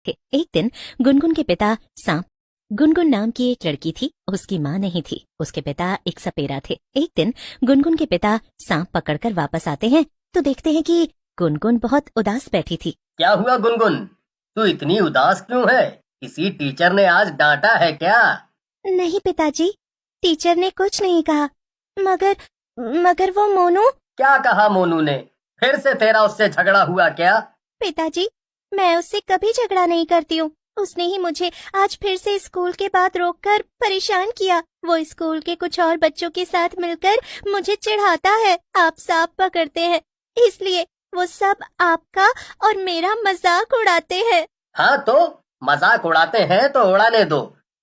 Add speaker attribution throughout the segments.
Speaker 1: थे। एक दिन गुनगुन के पिता सांप, गुनगुन नाम की एक लड़की थी, उसकी माँ नहीं थी, उसके पिता एक सपेरा थे। एक दिन गुनगुन के पिता सांप पकड़कर वापस आते हैं तो देखते हैं कि गुनगुन बहुत उदास बैठी थी।
Speaker 2: क्या हुआ गुनगुन, तू इतनी उदास क्यों है? किसी टीचर ने आज डांटा है क्या?
Speaker 1: नहीं पिताजी, टीचर ने कुछ नहीं कहा, मगर मगर वो मोनू।
Speaker 2: क्या कहा मोनू ने? फिर से तेरा उससे झगड़ा हुआ क्या?
Speaker 1: पिताजी, मैं उससे कभी झगड़ा नहीं करती हूँ, उसने ही मुझे आज फिर से स्कूल के बाद रोककर परेशान किया। वो स्कूल के कुछ और बच्चों के साथ मिलकर मुझे चिढ़ाता है, आप सांप पकड़ते हैं, इसलिए वो सब आपका और मेरा मजाक उड़ाते हैं।
Speaker 2: हाँ तो मजाक उड़ाते हैं तो उड़ाने दो,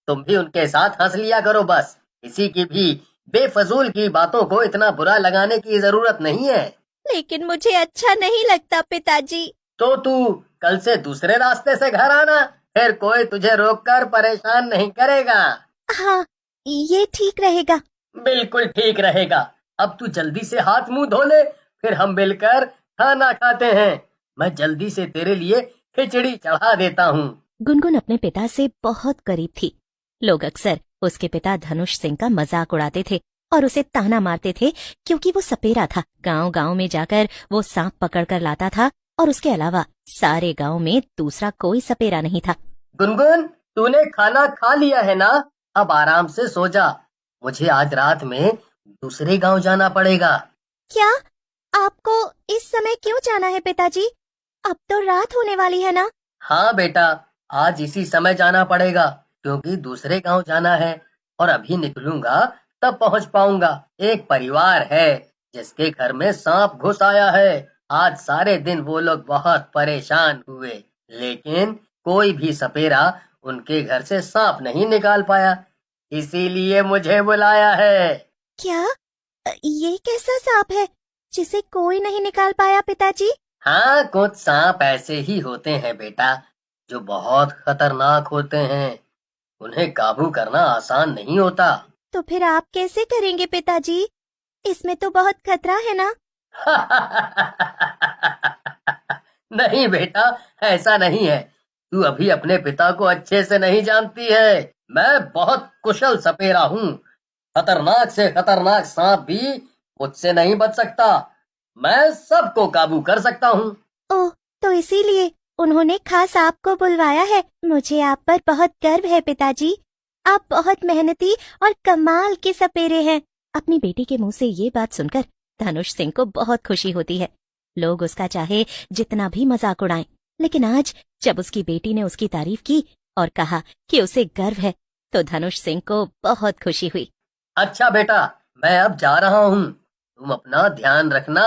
Speaker 2: तुम भी उनके साथ हंस लिया करो बस। किसी की भी बेफजूल की बातों को इतना बुरा लगाने की जरूरत नहीं है।
Speaker 1: लेकिन मुझे अच्छा नहीं लगता पिताजी।
Speaker 2: तो तू कल से दूसरे रास्ते से घर आना, फिर कोई तुझे रोककर परेशान नहीं करेगा।
Speaker 1: हाँ, ये ठीक रहेगा।
Speaker 2: बिल्कुल ठीक रहेगा। अब तू जल्दी से हाथ मुंह धो ले, फिर हम मिलकर खाना खाते हैं। मैं जल्दी से तेरे लिए खिचड़ी चढ़ा देता हूँ।
Speaker 1: गुनगुन अपने पिता से बहुत करीब थी। लोग अक्सर उसके पिता धनुष सिंह का मजाक उड़ाते थे और उसे ताना मारते थे क्योंकि वो सपेरा था। गांव-गांव में जाकर वो सांप पकड़ कर लाता था और उसके अलावा सारे गांव में दूसरा कोई सपेरा नहीं था।
Speaker 2: गुनगुन, तूने खाना खा लिया है ना? अब आराम से सो जा। मुझे आज रात में दूसरे गांव जाना पड़ेगा।
Speaker 1: क्या? आपको इस समय क्यों जाना है पिताजी? अब तो रात होने वाली है ना?
Speaker 2: हाँ बेटा, आज इसी समय जाना पड़ेगा क्योंकि दूसरे गांव जाना है और अभी निकलूंगा तब पहुंच पाऊंगा। एक परिवार है जिसके घर में सांप घुस आया है। आज सारे दिन वो लोग बहुत परेशान हुए, लेकिन कोई भी सपेरा उनके घर से सांप नहीं निकाल पाया, इसीलिए मुझे बुलाया है।
Speaker 1: क्या? ये कैसा सांप है जिसे कोई नहीं निकाल पाया पिताजी?
Speaker 2: हाँ, कुछ सांप ऐसे ही होते हैं बेटा, जो बहुत खतरनाक होते हैं। उन्हें काबू करना आसान नहीं होता।
Speaker 1: तो फिर आप कैसे करेंगे पिताजी? इसमें तो बहुत खतरा है ना?
Speaker 2: नहीं बेटा, ऐसा नहीं है। तू अभी अपने पिता को अच्छे से नहीं जानती है। मैं बहुत कुशल सपेरा हूँ। खतरनाक से खतरनाक सांप भी मुझसे नहीं बच सकता। मैं सबको काबू कर सकता हूँ।
Speaker 1: ओह, तो इसीलिए उन्होंने खास आपको बुलवाया है। मुझे आप पर बहुत गर्व है पिताजी। आप बहुत मेहनती और कमाल के सपेरे हैं। अपनी बेटी के मुंह से ये बात सुनकर धनुष सिंह को बहुत खुशी होती है। लोग उसका चाहे जितना भी मजाक उड़ाएं, लेकिन आज जब उसकी बेटी ने उसकी तारीफ की और कहा कि उसे गर्व है, तो धनुष सिंह को बहुत खुशी हुई।
Speaker 2: अच्छा बेटा, मैं अब जा रहा हूँ, तुम अपना ध्यान रखना।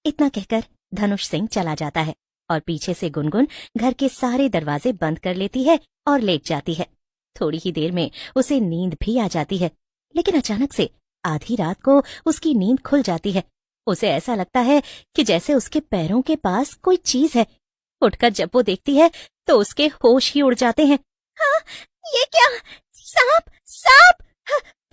Speaker 1: इतना कहकर धनुष सिंह चला जाता है और पीछे से गुनगुन घर के सारे दरवाजे बंद कर लेती है और लेट जाती है। थोड़ी ही देर में उसे नींद भी आ जाती है, लेकिन अचानक से आधी रात को उसकी नींद खुल जाती है। उसे ऐसा लगता है कि जैसे उसके पैरों के पास कोई चीज है। उठकर जब वो देखती है तो उसके होश ही उड़ जाते हैं। हाँ, ये क्या? सांप! सांप!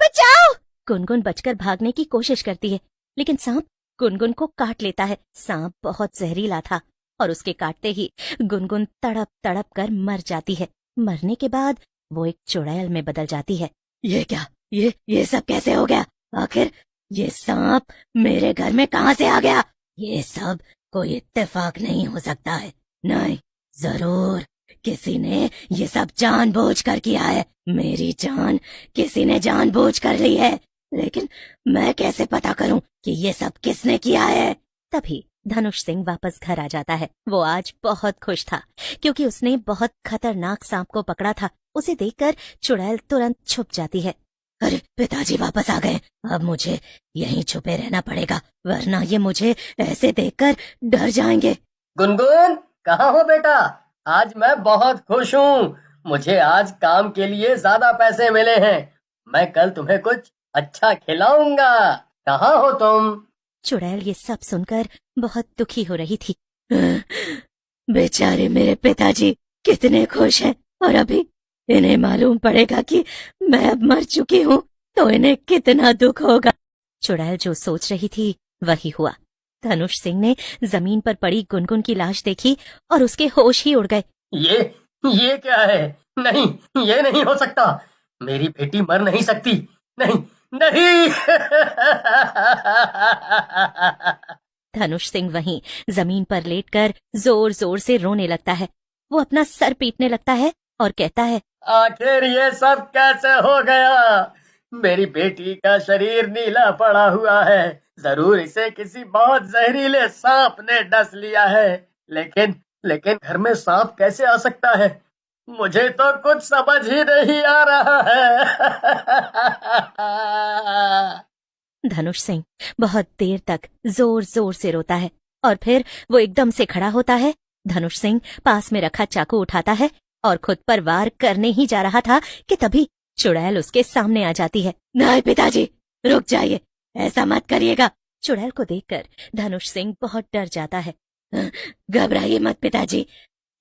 Speaker 1: बचाओ! गुनगुन बचकर भागने की कोशिश करती है, लेकिन सांप गुनगुन को काट लेता है। सांप बहुत जहरीला था और उसके काटते ही गुनगुन तड़प तड़प कर मर जाती है। मरने के बाद वो एक चुड़ैल में बदल जाती है। ये क्या? ये सब कैसे हो गया? आखिर ये सांप मेरे घर में कहाँ से आ गया? ये सब कोई इत्तेफाक नहीं हो सकता है। नहीं, जरूर किसी ने ये सब जानबूझकर किया है। मेरी जान किसी ने जानबूझकर ली है, लेकिन मैं कैसे पता करूं कि ये सब किसने किया है? तभी धनुष सिंह वापस घर आ जाता है। वो आज बहुत खुश था क्योंकि उसने बहुत खतरनाक सांप को पकड़ा था। उसे देखकर चुड़ैल तुरंत छुप जाती है। अरे, पिताजी वापस आ गए। अब मुझे यहीं छुपे रहना पड़ेगा, वरना ये मुझे ऐसे देखकर डर जाएंगे।
Speaker 2: गुनगुन, कहाँ हो बेटा? आज मैं बहुत खुश हूँ। मुझे आज काम के लिए ज्यादा पैसे मिले हैं। मैं कल तुम्हें कुछ अच्छा खिलाऊंगा। कहाँ हो तुम?
Speaker 1: चुड़ैल ये सब सुनकर बहुत दुखी हो रही थी। बेचारे मेरे पिताजी कितने खुश हैं, और अभी इन्हें मालूम पड़ेगा कि मैं अब मर चुकी हूँ तो इन्हें कितना दुख होगा। चुड़ैल जो सोच रही थी वही हुआ। धनुष सिंह ने जमीन पर पड़ी गुनगुन की लाश देखी और उसके होश ही उड़ गए।
Speaker 2: ये ये क्या है? नहीं, ये नहीं हो सकता। मेरी बेटी मर नहीं सकती। नहीं, नहीं।
Speaker 1: धनुष सिंह वहीं जमीन पर लेटकर जोर जोर से रोने लगता है। वो अपना सर पीटने लगता है और कहता है,
Speaker 2: आखिर ये सब कैसे हो गया? मेरी बेटी का शरीर नीला पड़ा हुआ है। जरूर इसे किसी बहुत जहरीले सांप ने डस लिया है। लेकिन लेकिन घर में सांप कैसे आ सकता है? मुझे तो कुछ समझ ही नहीं आ रहा है।
Speaker 1: धनुष सिंह बहुत देर तक जोर जोर से रोता है और फिर वो एकदम से खड़ा होता है। धनुष सिंह पास में रखा चाकू उठाता है और खुद पर वार करने ही जा रहा था कि तभी चुड़ैल उसके सामने आ जाती है। नहीं पिताजी, रुक जाइए, ऐसा मत करिएगा। चुड़ैल को देखकर धनुष सिंह बहुत डर जाता है। घबराइए मत पिताजी,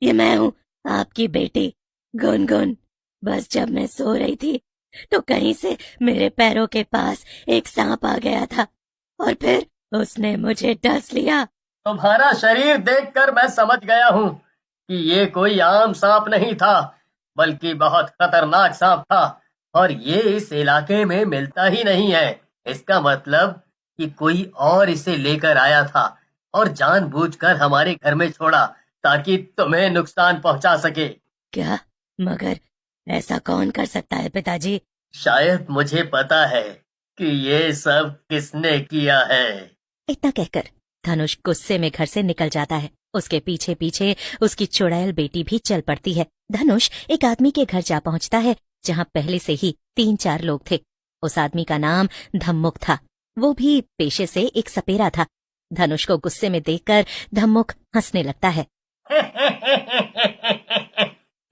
Speaker 1: ये मैं हूँ, आपकी बेटी गुनगुन। बस जब मैं सो रही थी तो कहीं से मेरे पैरों के पास एक सांप आ गया था और फिर उसने मुझे डस लिया।
Speaker 2: तुम्हारा शरीर देखकर मैं समझ गया हूँ कि ये कोई आम सांप नहीं था, बल्कि बहुत खतरनाक सांप था। और ये इस इलाके में मिलता ही नहीं है। इसका मतलब कि कोई और इसे लेकर आया था और जानबूझकर हमारे घर में छोड़ा ताकि तुम्हें नुकसान पहुंचा सके।
Speaker 1: क्या? मगर ऐसा कौन कर सकता है पिताजी?
Speaker 2: शायद मुझे पता है कि ये सब किसने किया है।
Speaker 1: इतना कहकर धनुष गुस्से में घर से निकल जाता है। उसके पीछे पीछे उसकी चुड़ैल बेटी भी चल पड़ती है। धनुष एक आदमी के घर जा पहुंचता है जहां पहले से ही 3-4 लोग थे। उस आदमी का नाम धम्मुक था। वो भी पेशे से एक सपेरा था। धनुष को गुस्से में देखकर धम्मुक हंसने लगता है।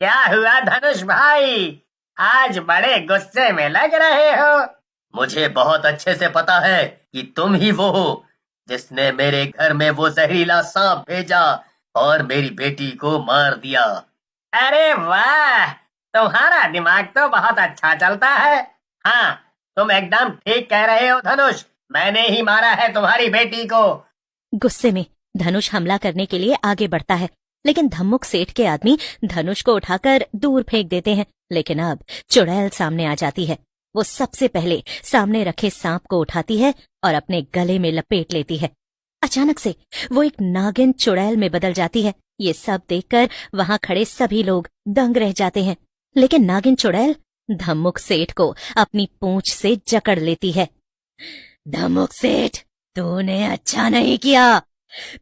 Speaker 2: क्या हुआ धनुष भाई? आज बड़े गुस्से में लग रहे हो। मुझे बहुत अच्छे से पता है कि तुम ही वो हो जिसने मेरे घर में वो जहरीला सांप भेजा और मेरी बेटी को मार दिया। अरे वाह, तुम्हारा दिमाग तो बहुत अच्छा चलता है। हाँ, तुम एकदम ठीक कह रहे हो धनुष। मैंने ही मारा है तुम्हारी बेटी को।
Speaker 1: गुस्से में धनुष हमला करने के लिए आगे बढ़ता है, लेकिन धम्मुक सेठ के आदमी धनुष को उठाकर दूर फेंक देते हैं। लेकिन अब चुड़ैल सामने आ जाती है। वो सबसे पहले सामने रखे सांप को उठाती है और अपने गले में लपेट लेती है। अचानक से वो एक नागिन चुड़ैल में बदल जाती है। ये सब देखकर वहां खड़े सभी लोग दंग रह जाते हैं। लेकिन नागिन चुड़ैल धम्मुक सेठ को अपनी पूंछ से जकड़ लेती है। धम्मुक सेठ, तूने अच्छा नहीं किया।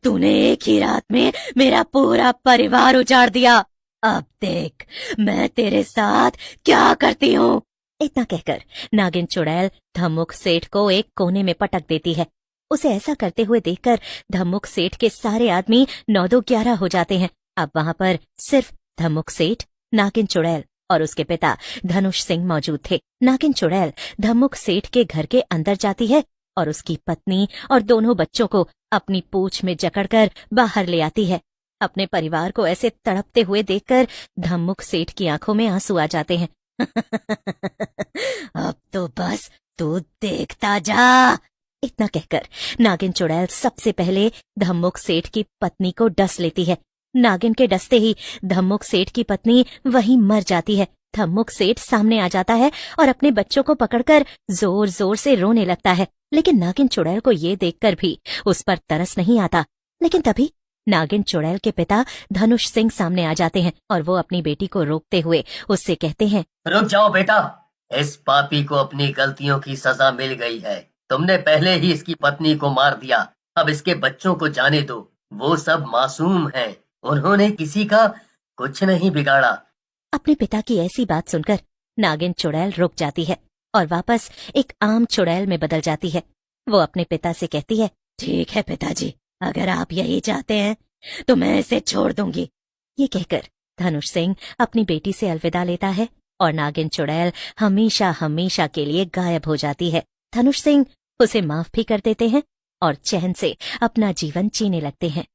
Speaker 1: तूने एक ही रात में मेरा पूरा परिवार उजाड़ दिया। अब देख मैं तेरे साथ क्या करती हूँ। इतना कहकर नागिन चुड़ैल धम्मुक सेठ को एक कोने में पटक देती है। उसे ऐसा करते हुए देखकर धम्मुक सेठ के सारे आदमी 9-11 हो जाते हैं। अब वहां पर सिर्फ धम्मुक सेठ, नागिन चुड़ैल और उसके पिता धनुष सिंह मौजूद थे। नागिन चुड़ैल धम्मुक सेठ के घर के अंदर जाती है और उसकी पत्नी और दोनों बच्चों को अपनी पूंछ में जकड़कर बाहर ले आती है। अपने परिवार को ऐसे तड़पते हुए देखकर धम्मुक सेठ की आंखों में आंसू आ जाते हैं। अब तो बस तू देखता जा। इतना कहकर नागिन चुड़ैल सबसे पहले धम्मुक सेठ की पत्नी को डस लेती है। नागिन के डसते ही धम्मुक सेठ की पत्नी वहीं मर जाती है। धम्मुक सेठ सामने आ जाता है और अपने बच्चों को पकड़कर जोर जोर से रोने लगता है। लेकिन नागिन चुड़ैल को ये देखकर भी उस पर तरस नहीं आता। लेकिन तभी नागिन चुड़ैल के पिता धनुष सिंह सामने आ जाते हैं और वो अपनी बेटी को रोकते हुए उससे कहते हैं,
Speaker 2: रुक जाओ बेटा, इस पापी को अपनी गलतियों की सजा मिल गई है। तुमने पहले ही इसकी पत्नी को मार दिया, अब इसके बच्चों को जाने दो। वो सब मासूम हैं, उन्होंने किसी का कुछ नहीं बिगाड़ा।
Speaker 1: अपने पिता की ऐसी बात सुनकर नागिन चुड़ैल रुक जाती है और वापस एक आम चुड़ैल में बदल जाती है। वो अपने पिता से कहती है, ठीक है पिताजी, अगर आप यही चाहते हैं तो मैं इसे छोड़ दूंगी। ये कहकर धनुष सिंह अपनी बेटी से अलविदा लेता है और नागिन चुड़ैल हमेशा हमेशा के लिए गायब हो जाती है। धनुष सिंह उसे माफ भी कर देते हैं और चैन से अपना जीवन जीने लगते हैं।